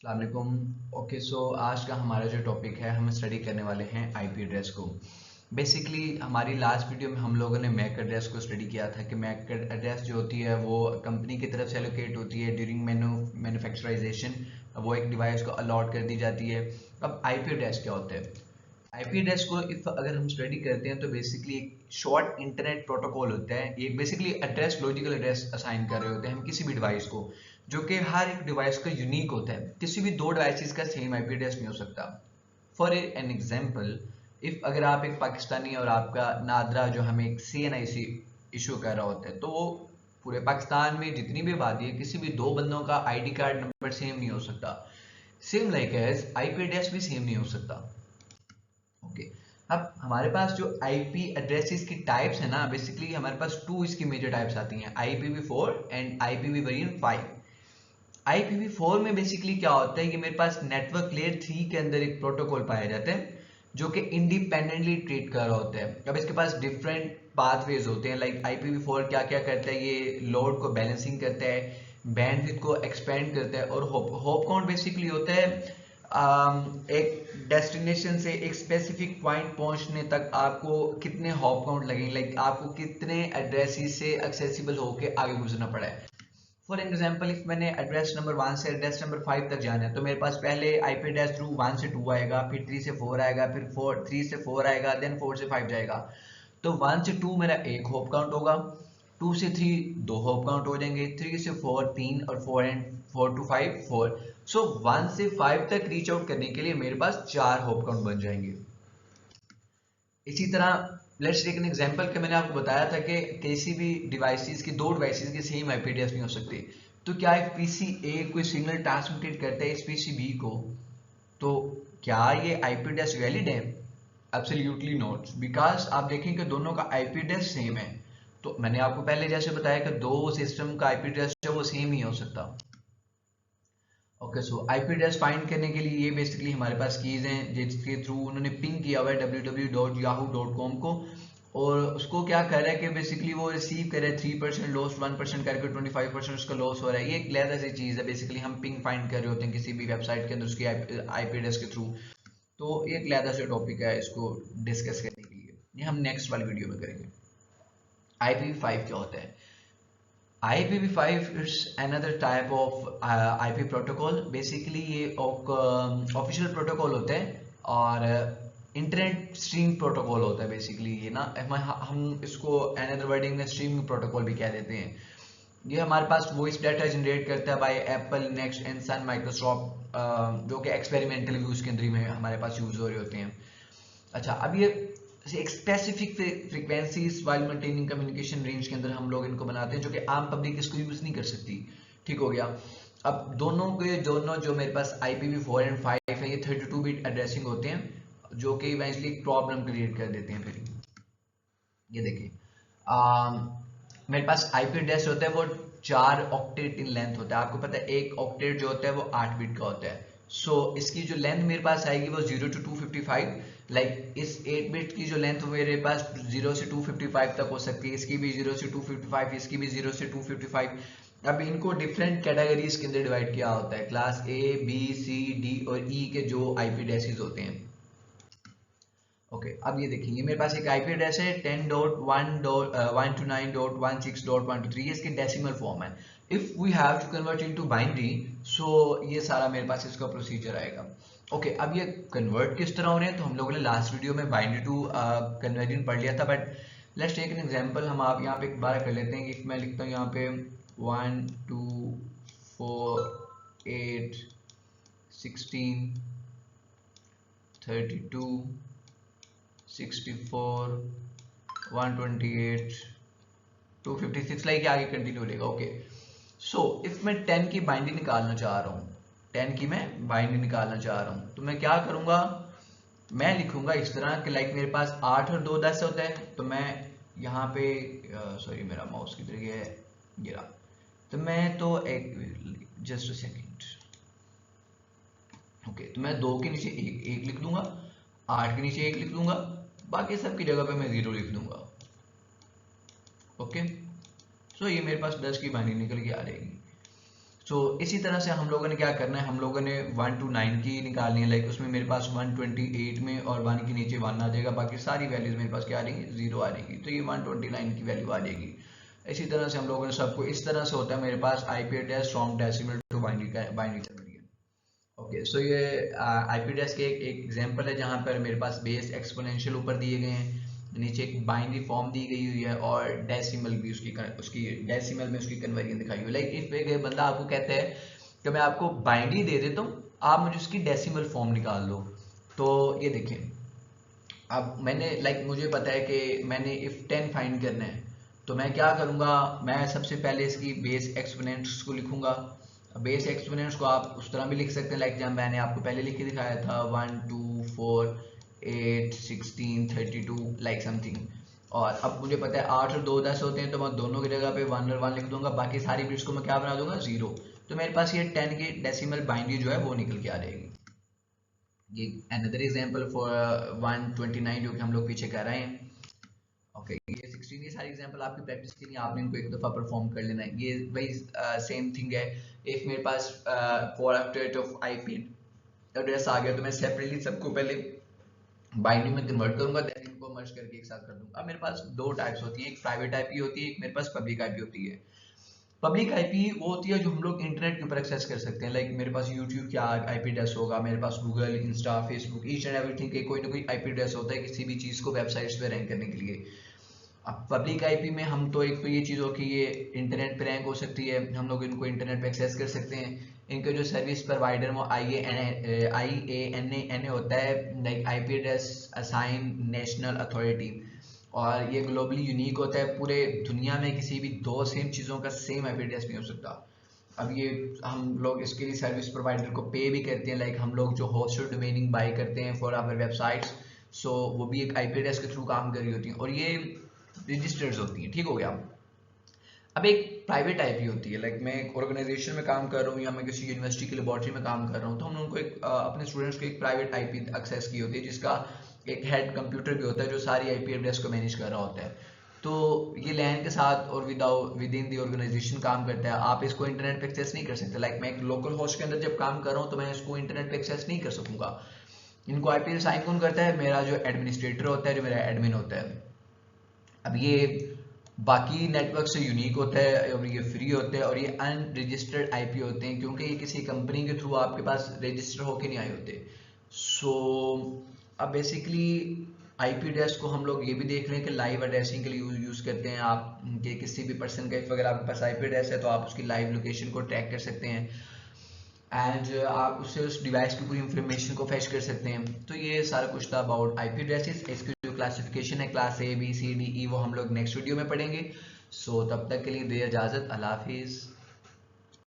अस्सलाम वालेकुम। ओके, सो आज का हमारा जो टॉपिक है, हम स्टडी करने वाले हैं आईपी एड्रेस को। बेसिकली हमारी लास्ट वीडियो में हम लोगों ने मैक एड्रेस को स्टडी किया था कि मैक एड्रेस जो होती है वो कंपनी की तरफ से एलोकेट होती है ड्यूरिंग मैन्युफैक्चराइजेशन। वो एक डिवाइस को अलॉट कर दी जाती है। अब आईपी एड्रेस क्या होता है? आईपी एड्रेस को इफ अगर हम स्टडी करते हैं तो बेसिकली एक शॉर्ट इंटरनेट प्रोटोकॉल होता है। ये basically address, logical address assign कर रहे होते हैं हम किसी भी डिवाइस को, जो कि हर एक डिवाइस का यूनिक होता है। किसी भी दो डिवाइसेस का सेम आईपी एड्रेस नहीं हो सकता। फॉर एन एग्जांपल, इफ अगर आप एक पाकिस्तानी और आपका नादरा जो हमें एक CNIC इशू कर रहा होता है, तो वो पूरे पाकिस्तान में जितनी भी आबादी है, किसी भी दो बंदों का आईडी कार्ड नंबर सेम नहीं हो सकता। Same like as IP address भी सेम नहीं हो सकता। ओके, अब हमारे पास जो आईपी एड्रेसेस की टाइप्स है ना, बेसिकली हमारे पास टू इसकी मेजर टाइप्स आती हैं, IPv4 एंड IPv5। IPv4 में बेसिकली क्या होता है कि मेरे पास नेटवर्क लेयर 3 के अंदर एक प्रोटोकॉल पाया जाता है जो कि इंडिपेंडेंटली ट्रीट कर रहा होता है। अब इसके पास डिफरेंट पाथवेज होते हैं। लाइक IPv4 क्या क्या करता है, ये लोड को बैलेंसिंग करता है, बैंडविड्थ को एक्सपेंड करता है, और होप काउंट बेसिकली होता है एक डेस्टिनेशन से एक स्पेसिफिक पॉइंट पहुंचने तक आपको कितने हॉप काउंट लगेंगे, लाइक आपको कितने एड्रेसेस से एक्सेसिबल होके आगे गुजरना पड़ा है। फॉर एग्जाम्पल, इफ मैंने एड्रेस नंबर 1 से एड्रेस नंबर 5 तक जाना है, तो मेरे पास पहले आईपी एड्रेस थ्रू 1 से 2 आएगा, फिर 3 से 4 आएगा, फिर 3 से 4 आएगा, देन 4 से 5 जाएगा। तो 1 से 2 मेरा एक होप काउंट होगा, 2 से 3 दो होप काउंट हो जाएंगे, 3 से 4 तीन, और 4 टू 5 4। सो 1 से 5 तक रीच आउट करने के लिए मेरे पास 4 होप काउंट बन जाएंगे। इसी तरह लेट्स टेक एन एग्जांपल कि मैंने आपको बताया था कि किसी भी डिवाइसेस की, दो डिवाइसेस की सेम आईपी एड्रेस नहीं हो सकती। तो क्या एक पीसी ए कोई सिग्नल ट्रांसमिटेड करता है इस पीसी बी को, तो क्या ये आईपी एड्रेस वैलिड है? एब्सोल्युटली नॉट, बिकॉज आप देखें कि दोनों का आईपी एड्रेस सेम है। तो मैंने आपको पहले जैसे बताया कि दो सिस्टम का आईपी एड्रेस है वो सेम ही हो सकता। ओके, सो आईपी एड्रेस फाइंड करने के लिए ये बेसिकली हमारे पास कीज हैं जिसके थ्रू उन्होंने पिंग किया हुआ है www.yahoo.com को, और उसको क्या कर रहा है कि बेसिकली वो रिसीव कर रहा है 3% लॉस, 1% करके 25% उसका लॉस हो रहा है। ये एक लेदर सी चीज़ है। बेसिकली हम पिंग फाइंड कर रहे होते हैं किसी भी वेबसाइट के अंदर उसकी आईपी एड्रेस के थ्रू। तो ये एक लेदर से टॉपिक है, इसको डिस्कस करने के लिए ये हम नेक्स्ट वाली वीडियो में करेंगे। IPv5 क्या होता है? IPv5 is another type of IP protocol। Basically ये ऑफिशियल प्रोटोकॉल होता है और इंटरनेट स्ट्रीम प्रोटोकॉल होता है। बेसिकली ये ना हम इसको अनदर वर्डिंग में स्ट्रीमिंग प्रोटोकॉल भी कह देते हैं। ये हमारे पास वॉइस डाटा जनरेट करता है by Apple, next, and Sun Microsoft, जो कि एक्सपेरिमेंटल यूज के अंदर में हमारे पास यूज हो रहे होते हैं। अच्छा, अब ये एक specific frequencies while maintaining communication range के अंदर हम लोग इनको बनाते हैं, जो कि आम पब्लिक इसको यूज नहीं कर सकती। ठीक हो गया। अब दोनों जो मेरे पास IPv4 एंड 5 है, ये 32 बिट एड्रेसिंग होते हैं, जो कि इवेंचुअली एक प्रॉब्लम क्रिएट कर देते हैं। फिर ये देखिए, मेरे पास आईपी एड्रेस होता है वो 4 ऑक्टेट इन लेंथ होता है। आपको पता है एक ऑक्टेट जो होता है वो 8 बिट का होता है। सो इसकी जो लेंथ मेरे पास आएगी वो 0 to 255। लाइक इस 8 बिट की जो लेंथ मेरे पास 0 से 255 तक हो सकती है, इसकी भी 0 से 255, इसकी भी 0 से 255। अब इनको डिफरेंट कैटेगरीज के अंदर डिवाइड किया होता है, class A, B, C, D और E के जो आईपी एड्रेसेस होते हैं। ओके, अब ये देखिए, मेरे पास एक आईपी एड्रेस है 10.1.129.16.123, इसके डेसिमल फॉर्म है। If we have to convert into binary, so ये सारा मेरे पास इसका प्रोसीजर आएगा। ओके, अब ये कन्वर्ट किस तरह हो रहे हैं, तो हम लोगों ने लास्ट वीडियो में बाइनरी टू कन्वर्जन पढ़ लिया था, but let's take an example. हम आप यहाँ पे एक बार कर लेते हैं। इफ मैं लिखता हूँ यहाँ पे 1 2 4 8 16 32 64 128 256, लाइक आगे कंटिन्यू रहेगा। ओके, सो इफ मैं 10 की बाइंडिंग निकालना चाह रहा हूँ, 10 की मैं बाइंडिंग निकालना चाह रहा हूँ, तो मैं क्या करूंगा, मैं लिखूंगा इस तरह कि लाइक मेरे पास 8 और 2 10 होता है। तो मैं यहाँ पे, सॉरी मेरा माउस किधर गया है, गिरा। तो मैं तो एक जस्ट अ सेकेंड। ओके, तो मैं 2 के नीचे एक लिख दूंगा, 8 के नीचे एक लिख दूंगा, बाकी सब की जगह पे मैं 0 लिख दूंगा। ओके, सो ये मेरे पास 10 की बाइनरी निकल के आ जाएगी। तो इसी तरह से हम लोगों ने क्या करना है, हम लोगों ने 1 to 9 की निकालनी है। लाइक उसमें मेरे पास 128 में और 1 के नीचे 1 आ जाएगा, बाकी सारी वैल्यूज मेरे पास क्या आ जाएंगी, 0 आ जाएगी, तो ये 129 की वैल्यू आ जाएगी। इसी तरह से हम लोगों ने सबको इस तरह से होता है मेरे पास IP address from decimal to binary conversion. Okay, so ये आईपी एड्रेस के एक एग्जांपल है जहां पर मेरे पास बेस एक्सपोनेंशियल ऊपर दिए गए हैं, नीचे एक बाइनरी फॉर्म दी गई हुई है और डेसिमल भी उसकी डेसिमल में उसकी कन्वर्जन दिखाई हुई है। लाइक इफ एक बंदा आपको कहता है कि मैं आपको बाइनरी दे देता हूँ, आप मुझे उसकी डेसिमल फॉर्म निकाल दो। तो ये देखें, अब मैंने मुझे पता है कि मैंने इफ 10 फाइंड करना है, तो मैं क्या करूँगा, मैं सबसे पहले इसकी बेस एक्सपोनेंट्स को लिखूंगा। बेस एक्सपोनेंट्स को आप उस तरह भी लिख सकते हैं लाइक जब मैंने आपको पहले लिख के दिखाया था 1 2 4 8 16 32 लाइक समथिंग। और अब मुझे पता है 8 और 2 10 होते हैं, तो मैं दोनों की जगह पे 1 और 1 लिख दूंगा, बाकी सारी बिट्स को मैं क्या बना दूंगा, 0। तो मेरे पास ये 10 की डेसिमल बाइनरी जो है वो निकल के आ जाएगी। ये अनदर एग्जांपल फॉर 129 जो कि हम लोग पीछे कर रहे हैं। ओके, ये 16 ये सारी एग्जांपल आपकी प्रैक्टिस के लिए आपने इनको एक दफा परफॉर्म कर लेना है। ये वही सेम थिंग है। इफ मेरे पास 4 ऑक्टेट ऑफ आईपी एड्रेस आ गया, तो मैं सेपरेटली सबको पहले बाइनरी में कन्वर्ट करूंगा, देन इनको मर्ज करके एक साथ कर दूंगा। अब मेरे पास दो टाइप्स होती है, एक प्राइवेट आईपी होती है, एक मेरे पास पब्लिक आईपी होती है। पब्लिक आईपी वो होती है जो हम लोग इंटरनेट के ऊपर एक्सेस कर सकते हैं। लाइक मेरे पास यूट्यूब का आईपी एड्रेस होगा, मेरे पास Google, Insta, Facebook, each and everything के कोई ना कोई आईपी एड्रेस होता है किसी भी चीज़ को वेबसाइट्स पे रैंक करने के लिए। अब पब्लिक आईपी में हम तो एक तो ये चीज़ हो कि ये इंटरनेट पे रैंक हो सकती है, हम लोग इनको इंटरनेट पे एक्सेस कर सकते हैं। इनके जो सर्विस प्रोवाइडर वो IANA होता है, like IP address assign national authority, और ये ग्लोबली यूनिक होता है। पूरे दुनिया में किसी भी दो सेम चीज़ों का सेम आईपी एड्रेस नहीं हो सकता। अब ये हम लोग इसके लिए सर्विस प्रोवाइडर को पे भी करते हैं, लाइक हम लोग जो होस्टेड डोमेनिंग बाय करते हैं फॉर आवर वेबसाइट्स, सो वो भी एक आईपी एड्रेस के थ्रू काम कर रही होती हैं और ये रजिस्टर्ड होती हैं। ठीक हो गया। अब एक प्राइवेट आईपी होती है, लाइक मैं एक ऑर्गेनाइजेशन में काम कर रहा हूँ या मैं किसी यूनिवर्सिटी की लेबोरेटरी में काम कर रहा हूँ, तो हमने उनको एक अपने स्टूडेंट्स को एक प्राइवेट आईपी एक्सेस की होती है, जिसका एक हेड कंप्यूटर भी होता है जो सारी आईपी एड्रेस को मैनेज कर रहा होता है। तो ये लैन के साथ और विद इन दी ऑर्गेनाइजेशन काम करता है। आप इसको इंटरनेट पे एक्सेस नहीं कर सकते। लाइक मैं एक लोकल होस्ट के अंदर जब काम कर रहा हूँ, तो मैं इसको इंटरनेट पे एक्सेस नहीं कर सकूंगा। इनको आईपी असाइन कौन करता है, मेरा जो एडमिनिस्ट्रेटर होता है, जो मेरा एडमिन होता है। अब ये बाकी नेटवर्क से यूनिक होता है और ये फ्री होते हैं और ये अनरजिस्टर्ड आईपी होते हैं, क्योंकि ये किसी कंपनी के थ्रू आपके पास रजिस्टर होके नहीं आए होते। सो अब बेसिकली आईपी एड्रेस को हम लोग ये भी देख रहे हैं कि लाइव एड्रेसिंग के लिए यूज करते हैं। आप कि किसी भी पर्सन का अगर आपके पास आईपी एड्रेस है, तो आप उसकी लाइव लोकेशन को ट्रैक कर सकते हैं एंड आप उससे उस डिवाइस की पूरी इंफॉर्मेशन को फैच कर सकते हैं। तो ये सारा कुछ था अबाउट आईपी एड्रेसेस। इसकी जो क्लासिफिकेशन है class A B C D E, वो हम लोग नेक्स्ट वीडियो में पढ़ेंगे। सो तब तक के लिए दे इजाज़त, अल्लाह हाफिज़।